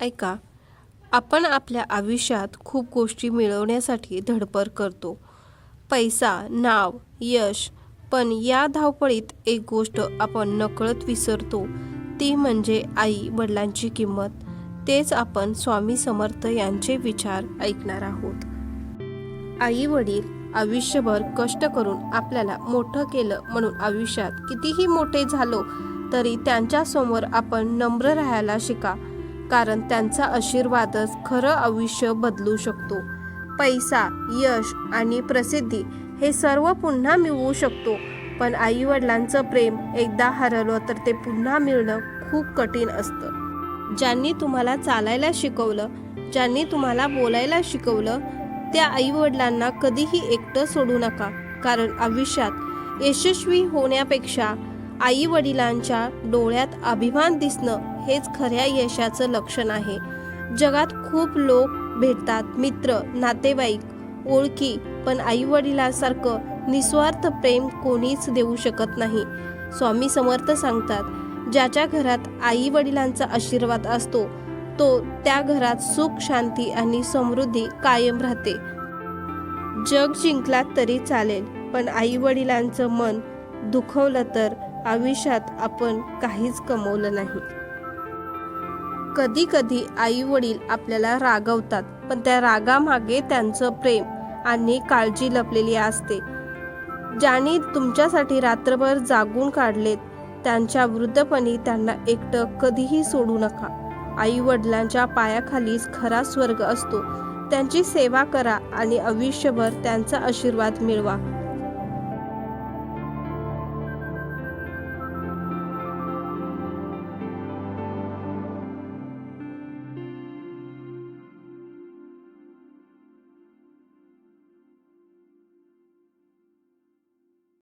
ऐका, आपण आपल्या आयुष्यात खूप गोष्टी मिळवण्यासाठी धडपड करतो. पैसा, नाव, यश. पण या धावपळीत एक गोष्ट आपण नकळत विसरतो, ती म्हणजे आई वडिलांची किंमत. तेच आपण स्वामी समर्थ यांचे विचार ऐकणार आहोत. आई वडील आयुष्यभर कष्ट करून आपल्याला मोठं केलं, म्हणून आयुष्यात कितीही मोठे झालो तरी त्यांच्यासमोर आपण नम्र राहायला शिका, कारण त्यांचा आशीर्वादच खरं आयुष्य बदलू शकतो. पैसा, यश आणि प्रसिद्धी हे सर्व पुन्हा मिळवू शकतो, पण आई वडिलांचं प्रेम एकदा हरवलं तर ते पुन्हा मिळणं खूप कठीण असतं. ज्यांनी तुम्हाला चालायला शिकवलं, ज्यांनी तुम्हाला बोलायला शिकवलं, त्या आई वडिलांना कधीही एकटं सोडू नका, कारण आयुष्यात यशस्वी होण्यापेक्षा आई वडिलांच्या डोळ्यात अभिमान दिसणं हेच खऱ्या यशाचं लक्षण आहे. जगात खूप लोक भेटतात, मित्र, नातेवाईक, ओळखी, पण आई वडिलांसारखं निस्वार्थ प्रेम कोणीच देऊ शकत नाही. स्वामी समर्थ सांगतात, ज्याच्या घरात आई वडिलांचा आशीर्वाद असतो तो त्या घरात सुख, शांती आणि समृद्धी कायम राहते. जग जिंकलात तरी चालेल, पण आई वडिलांचं मन दुखवलं तर आयुष्यात आपण काहीच कमवलं नाही. कधी कधी आई वडील आपल्याला रागवतात, पण त्या रागामागे त्यांचं प्रेम आणि काळजी लपलेली असते. ज्यांनी तुमच्यासाठी रात्रभर जागून काढलेत, त्यांच्या वृद्धपणी त्यांना एकटं कधीही सोडू नका. आई वडिलांच्या पायाखालीच खरा स्वर्ग असतो. त्यांची सेवा करा आणि आयुष्यभर त्यांचा आशीर्वाद मिळवा.